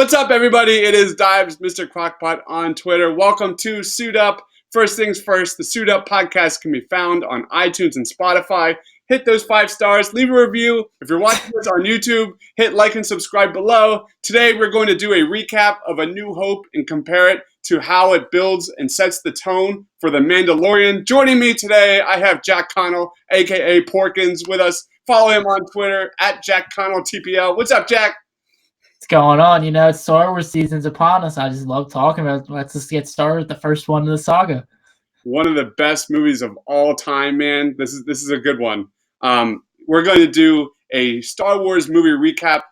What's up, everybody? It is Deibs, Mr. Crockpot on Twitter. Welcome to Suit Up. First things first, the Suit Up podcast can be found on iTunes and Spotify. Hit those 5 stars, leave a review. If you're watching this on YouTube, hit like and subscribe below. Today, we're going to do a recap of A New Hope and compare it to how it builds and sets the tone for The Mandalorian. Joining me today, I have Jack Connell, a.k.a. Porkins, with us. Follow him on Twitter, at Jack Connell TPL. What's up, Jack? What's going on? You know, Star Wars season's upon us. I just love talking about it. Let's just get started with the first one of the saga. One of the best movies of all time, man. This is a good one. We're going to do a Star Wars movie recap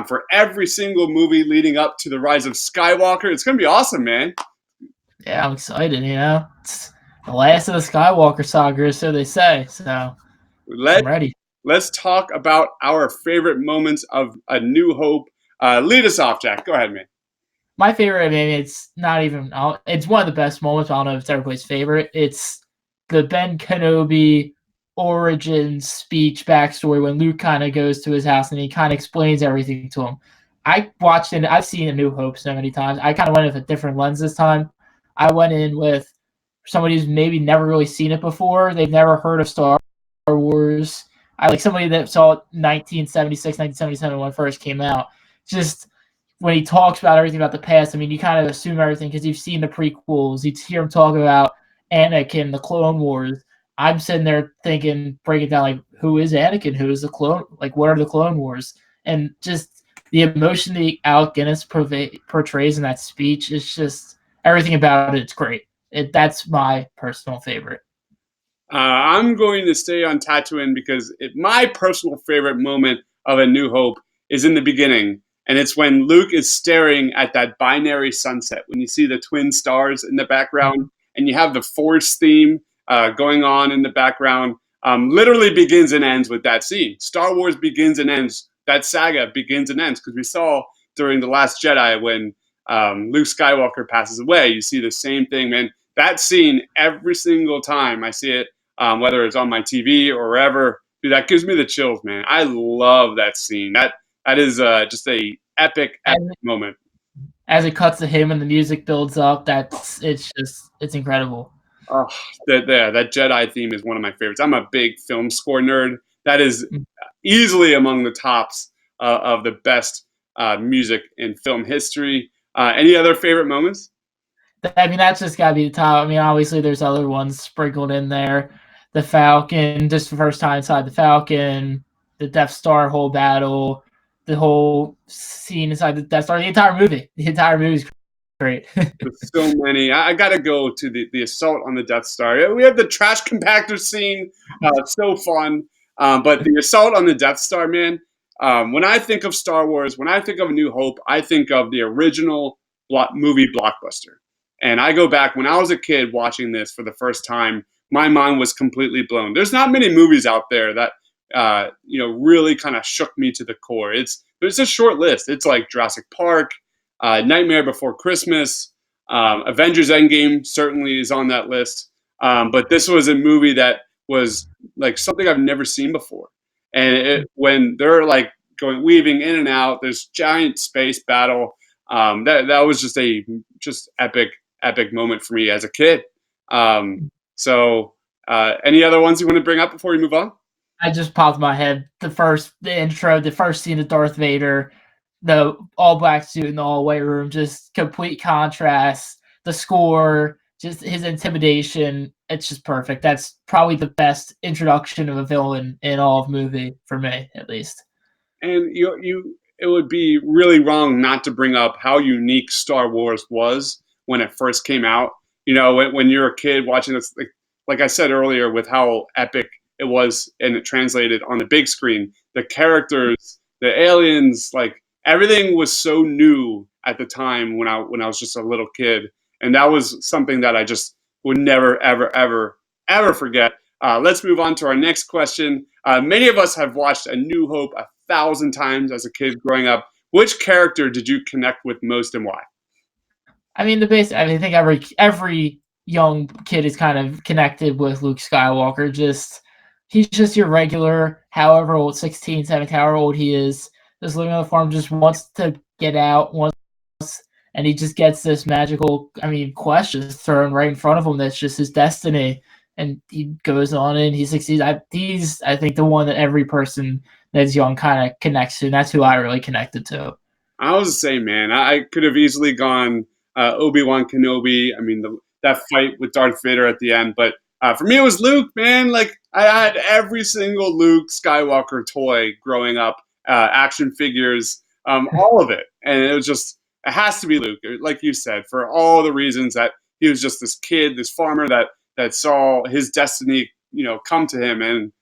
for every single movie leading up to the Rise of Skywalker. It's going to be awesome, man. Yeah, I'm excited, you know. It's the last of the Skywalker saga, so they say. So I'm ready. Let's talk about our favorite moments of A New Hope. Lead us off, Jack. Go ahead, man. My favorite, I mean, it's not even, it's one of the best moments. I don't know if it's everybody's favorite. It's the Ben Kenobi origin speech backstory when Luke kind of goes to his house and he kind of explains everything to him. I watched it. I've seen A New Hope so many times. I kind of went with a different lens this time. I went in with somebody who's maybe never really seen it before. They've never heard of Star Wars. I like somebody that saw it 1976, 1977 when it first came out. Just when he talks about everything about the past, I mean, you kind of assume everything because you've seen the prequels. You hear him talk about Anakin, the Clone Wars. I'm sitting there thinking, breaking down, like, who is Anakin? Who is the clone? Like, what are the Clone Wars? And just the emotion that Alec Guinness portrays in that speech is just everything about it. It's great. That's my personal favorite. I'm going to stay on Tatooine because my personal favorite moment of A New Hope is in the beginning. And it's when Luke is staring at that binary sunset, when you see the twin stars in the background, and you have the Force theme going on in the background. Literally begins and ends with that scene. Star Wars begins and ends. That saga begins and ends, because we saw during The Last Jedi when Luke Skywalker passes away, you see the same thing, man. That scene, every single time I see it, whether it's on my TV or wherever, dude, that gives me the chills, man. I love that scene. That is just a epic moment. As it cuts to him and the music builds up, it's incredible. Oh, that Jedi theme is one of my favorites. I'm a big film score nerd. That is easily among the tops of the best music in film history. Any other favorite moments? I mean, that's just got to be the top. I mean, obviously, there's other ones sprinkled in there. The Falcon, just the first time inside the Falcon, the Death Star whole battle, the whole scene inside the Death Star, the entire movie. The entire movie is great. There's so many. I got to go to the assault on the Death Star. We have the trash compactor scene. It's so fun. But the assault on the Death Star, man, when I think of Star Wars, when I think of A New Hope, I think of the original movie blockbuster. And I go back, when I was a kid watching this for the first time, my mind was completely blown. There's not many movies out there that really kind of shook me to the core. It's a short list. It's like Jurassic Park, Nightmare Before Christmas, Avengers Endgame certainly is on that list. But this was a movie that was like something I've never seen before. And when they're like weaving in and out, this giant space battle, that was just epic moment for me as a kid. So any other ones you want to bring up before we move on? I just popped in my head the intro, the first scene of Darth Vader, the all black suit in the all white room, just complete contrast. The score, just his intimidation, it's just perfect. That's probably the best introduction of a villain in all of movie for me, at least. And it would be really wrong not to bring up how unique Star Wars was when it first came out. You know, when you're a kid watching this, like I said earlier, with how epic it was and it translated on the big screen, the characters, the aliens, like everything was so new at the time when I was just a little kid. And that was something that I just would never, ever forget. Let's move on to our next question. Many of us have watched A New Hope 1,000 times as a kid growing up. Which character did you connect with most and why? I mean, I think every young kid is kind of connected with Luke Skywalker. He's just your regular, however old, 16, 17, however old he is, just living on the farm, just wants to get out, wants and he just gets this magical, quest just thrown right in front of him. That's just his destiny, and he goes on and he succeeds. He's, I think, the one that every person that's young kind of connects to. And that's who I really connected to. I was the same, man. I could have easily gone Obi-Wan Kenobi. I mean, that fight with Darth Vader at the end. But for me, it was Luke, man. Like, I had every single Luke Skywalker toy growing up, action figures, all of it. And it was just, it has to be Luke, like you said, for all the reasons that he was just this kid, this farmer that saw his destiny, come to him. And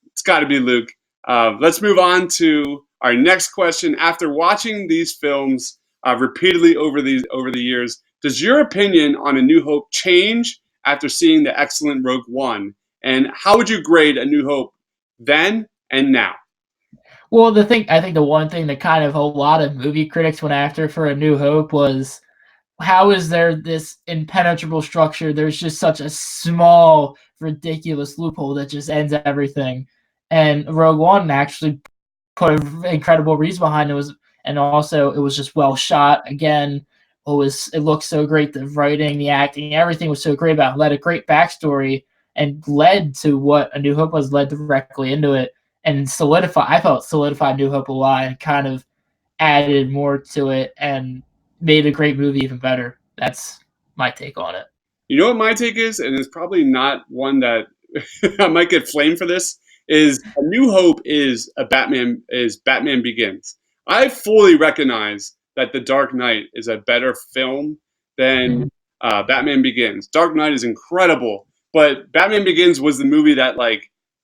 it's got to be Luke. Let's move on to our next question. After watching these films repeatedly over the years, does your opinion on A New Hope change after seeing the excellent Rogue One? And how would you grade A New Hope then and now? Well, I think the one thing that kind of a lot of movie critics went after for A New Hope was, how is there this impenetrable structure? There's just such a small, ridiculous loophole that just ends everything. And Rogue One actually put an incredible reason behind it, and also it was just well shot. Again, it looked so great. The writing, the acting, everything was so great about it. Led a great backstory and led to what A New Hope was, led directly into it, and I felt solidified New Hope a lot and kind of added more to it and made a great movie even better. That's my take on it. You know what my take is, and it's probably not one that I might get flamed for this, is A New Hope is Batman Begins. I fully recognize that The Dark Knight is a better film than Batman Begins. Dark Knight is incredible, but Batman Begins was the movie that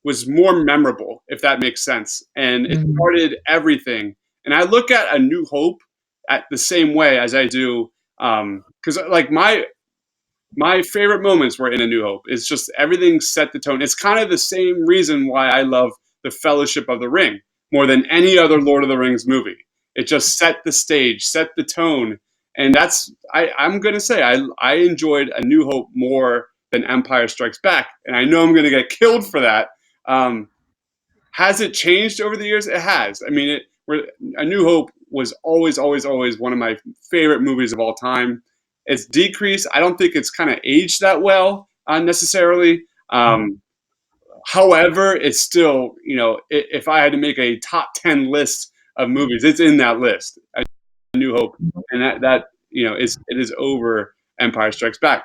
was more memorable, if that makes sense, and it started everything. And I look at A New Hope at the same way as I do, because my favorite moments were in A New Hope. It's just everything set the tone. It's kind of the same reason why I love The Fellowship of the Ring more than any other Lord of the Rings movie. It just set the stage, set the tone, and I'm gonna say I enjoyed A New Hope more than Empire Strikes Back, and I know I'm gonna get killed for that. Has it changed over the years? It has. I mean, A New Hope was always, always, always one of my favorite movies of all time. It's decreased. I don't think it's kind of aged that well necessarily. However, it's still, if I had to make a top 10 list of movies, it's in that list. A New Hope, and that it is over Empire Strikes Back.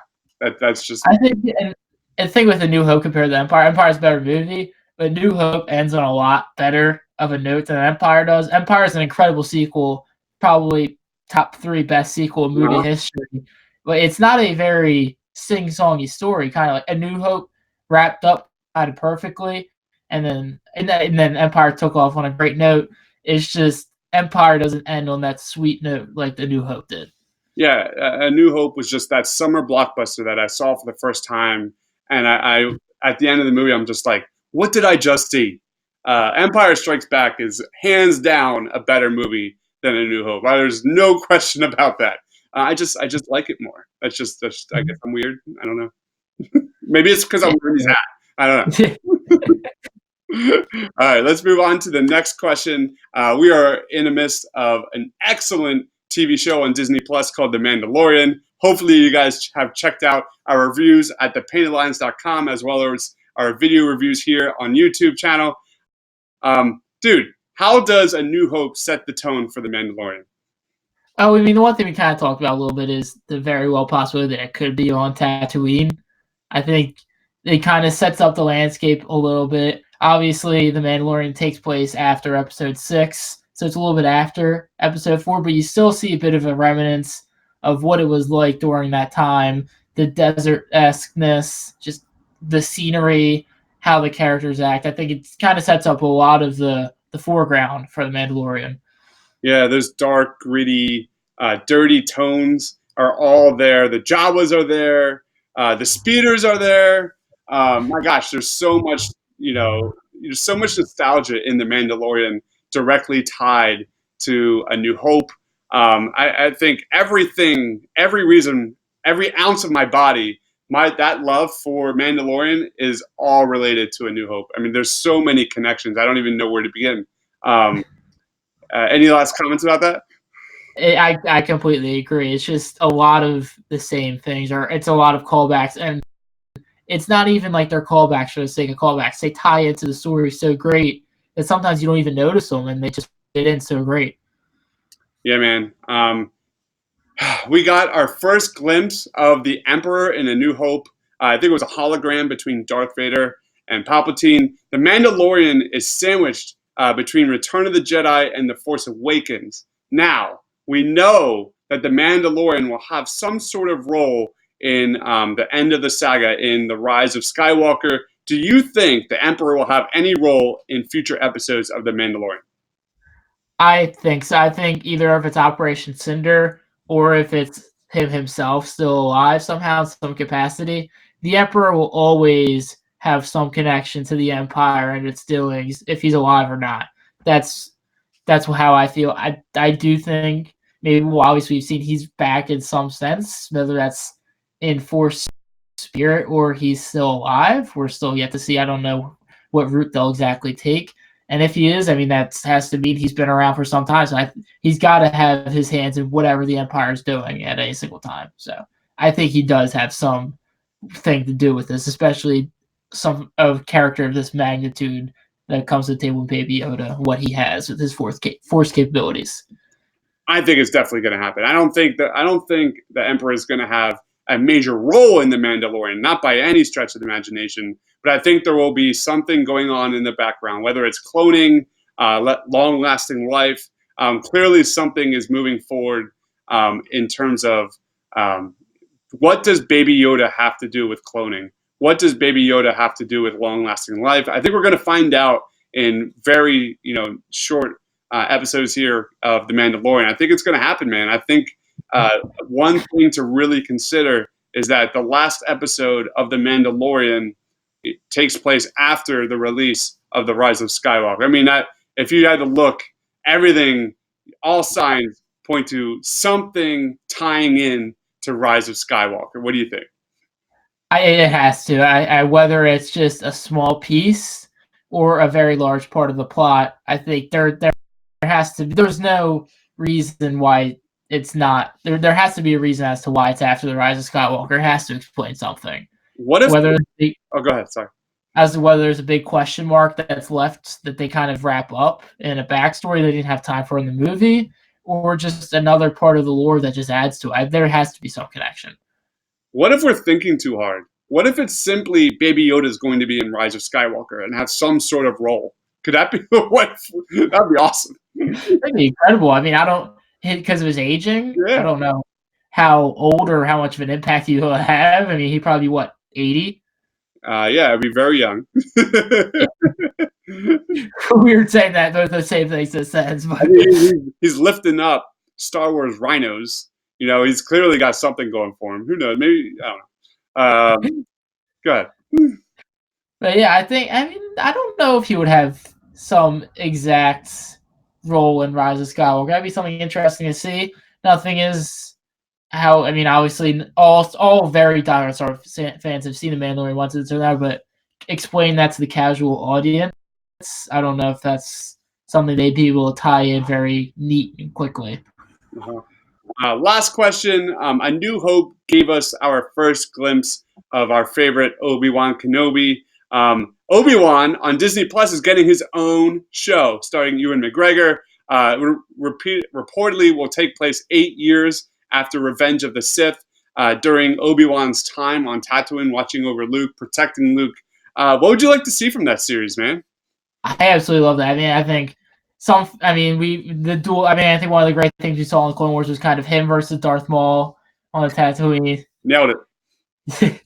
That's just. I think, and the thing with A New Hope compared to Empire's a better movie, but New Hope ends on a lot better of a note than Empire does. Empire is an incredible sequel, probably top 3 best sequel in movie history, but it's not a very sing-songy story. Kind of like A New Hope wrapped up kind of perfectly, and then Empire took off on a great note. It's just Empire doesn't end on that sweet note like The New Hope did. Yeah, A New Hope was just that summer blockbuster that I saw for the first time, and I at the end of the movie, I'm just like, what did I just see? Empire Strikes Back is hands down a better movie than A New Hope. There's no question about that. I just like it more. That's just I guess I'm weird. I don't know. Maybe it's because I'm wearing his hat. I don't know. All right, let's move on to the next question. We are in the midst of an excellent TV show on Disney Plus called The Mandalorian. Hopefully you guys have checked out our reviews at thepaintedlines.com as well as our video reviews here on YouTube channel. Dude, how does A New Hope set the tone for The Mandalorian? Oh, I mean, the one thing we kind of talked about a little bit is the very well possibility that it could be on Tatooine. I think it kind of sets up the landscape a little bit. Obviously, The Mandalorian takes place after Episode 6, so it's a little bit after Episode 4, but you still see a bit of a remnants of what it was like during that time, the desert-esqueness, just the scenery, how the characters act. I think it kind of sets up a lot of the foreground for The Mandalorian. Yeah, those dark, gritty, dirty tones are all there. The Jawas are there. The speeders are there. My gosh, there's so much, there's so much nostalgia in The Mandalorian directly tied to A New Hope. I think every reason, every ounce of my body, that love for Mandalorian is all related to A New Hope. I mean, there's so many connections. I don't even know where to begin. Any last comments about that? I completely agree. It's just a lot of the same things, or it's a lot of callbacks, and it's not even like they're callbacks for the sake of callbacks. They tie into the story so great that sometimes you don't even notice them, and they just fit in so great. Yeah, man. We got our first glimpse of the Emperor in A New Hope. I think it was a hologram between Darth Vader and Palpatine. The Mandalorian is sandwiched between Return of the Jedi and The Force Awakens. Now, we know that the Mandalorian will have some sort of role in the end of the saga, in the Rise of Skywalker. Do you think the Emperor will have any role in future episodes of The Mandalorian? I think so. I think either if it's Operation Cinder or if it's him himself still alive somehow in some capacity, the Emperor will always have some connection to the Empire and its doings, if he's alive or not. That's that's how I feel. I do think maybe, well, obviously we've seen he's back in some sense, whether that's in Force spirit or he's still alive. We're still yet to see. I don't know what route they'll exactly take. And if he is, I mean, that has to mean he's been around for some time. So he's got to have his hands in whatever the Empire's doing at any single time. So I think he does have some thing to do with this, especially some of character of this magnitude that comes to the table with Baby Yoda, what he has with his force capabilities. I think it's definitely going to happen. I don't think the Emperor is going to have a major role in the Mandalorian, not by any stretch of the imagination. But I think there will be something going on in the background, whether it's cloning, long-lasting life. Clearly, something is moving forward in terms of what does Baby Yoda have to do with cloning? What does Baby Yoda have to do with long-lasting life? I think we're going to find out in very short episodes here of The Mandalorian. I think it's going to happen, man. I think one thing to really consider is that the last episode of The Mandalorian takes place after the release of The Rise of Skywalker. I mean, if you had to look, everything, all signs point to something tying in to Rise of Skywalker. What do you think? It has to. Whether it's just a small piece or a very large part of the plot, I think there has to be. There's no reason why it's not. There has to be a reason as to why it's after the Rise of Skywalker. It has to explain something. What if? Whether Oh, go ahead. Sorry. As to whether there's a big question mark that's left that they kind of wrap up in a backstory they didn't have time for in the movie, or just another part of the lore that just adds to it. There has to be some connection. What if we're thinking too hard? What if it's simply Baby Yoda is going to be in Rise of Skywalker and have some sort of role? Could that be what? That'd be awesome. That'd be incredible. I mean, I don't, because of his aging, Yeah. I don't know how old or how much of an impact he will have. I mean, he probably, what, 80? Yeah, I'd be very young. Weird saying that, both the same things in a sense. But I mean, he's lifting up Star Wars rhinos. He's clearly got something going for him. Who knows? Maybe, I don't know. Go ahead. But yeah, I mean, I don't know if he would have some exact role in Rise of Skywalker. That'd be something interesting to see. Nothing is how, I mean, obviously, all very diehard Star Wars fans have seen The Mandalorian once it's out, but explain that to the casual audience. I don't know if that's something they'd be able to tie in very neat and quickly. Last question. A New Hope gave us our first glimpse of our favorite Obi-Wan Kenobi. Obi-Wan on Disney Plus is getting his own show starring Ewan McGregor. Reportedly will take place 8 years after Revenge of the Sith, during Obi-Wan's time on Tatooine, watching over Luke, protecting Luke. What would you like to see from that series, man? I absolutely love that. I mean, I think I think one of the great things we saw in Clone Wars was kind of him versus Darth Maul on the Tatooine. Nailed it.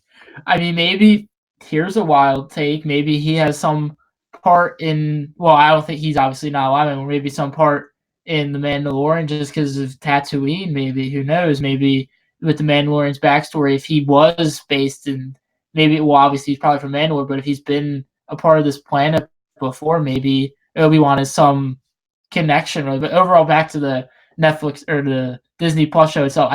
I mean, maybe here's a wild take. Maybe he has some part in. Well, I don't think he's obviously not alive. Or maybe some part in the Mandalorian just because of Tatooine. Maybe, who knows? Maybe with the Mandalorian's backstory, if he was based in, maybe, well, obviously he's probably from Mandalore, but if he's been a part of this planet before, maybe Obi-Wan is some connection. But overall, back to the Netflix or the Disney Plus show itself,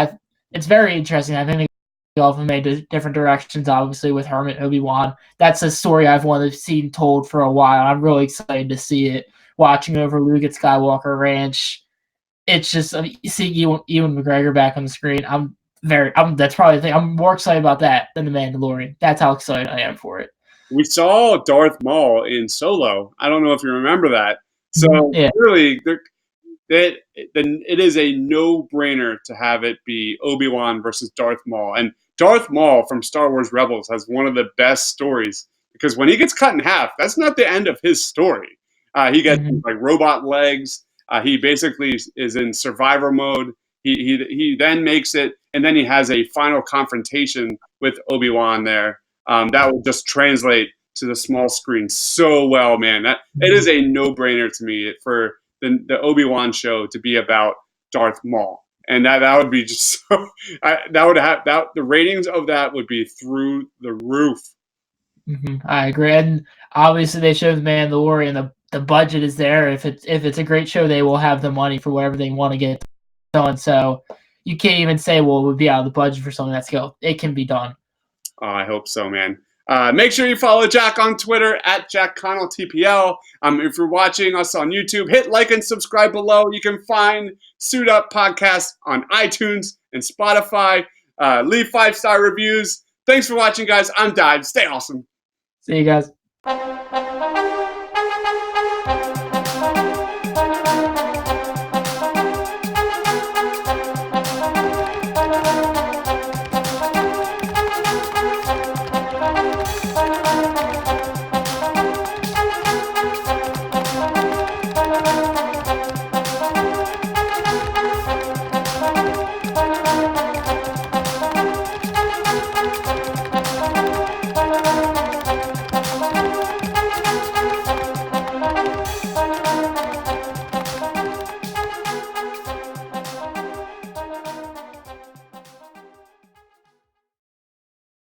it's very interesting. I think they all made different directions, obviously, with Hermit Obi-Wan. That's a story I've wanted to see told for a while. I'm really excited to see it. Watching over Luke at Skywalker Ranch, it's just seeing Ewan McGregor back on the screen. That's probably the thing. I'm more excited about that than the Mandalorian. That's how excited I am for it. We saw Darth Maul in Solo. I don't know if you remember that. So Yeah. really, it is a no-brainer to have it be Obi-Wan versus Darth Maul. And Darth Maul from Star Wars Rebels has one of the best stories because when he gets cut in half, that's not the end of his story. He gets like robot legs. He basically is in survivor mode. He then makes it, and then he has a final confrontation with Obi-Wan there. That will just translate to the small screen so well, man. It is a no-brainer to me for the Obi-Wan show to be about Darth Maul, and that would be just so. That would have that the ratings of that would be through the roof. I agree, and obviously they showed the Mandalorian. The budget is there. If it's a great show, they will have the money for whatever they want to get done. So you can't even say, well, it would be out of the budget for something that's go. It can be done. Oh, I hope so, man. Make sure you follow Jack on Twitter at JackConnellTPL. If you're watching us on YouTube, hit like and subscribe below. You can find Suit Up Podcast on iTunes and Spotify. Leave 5-star reviews. Thanks for watching, guys. I'm Deibs. Stay awesome. See you guys.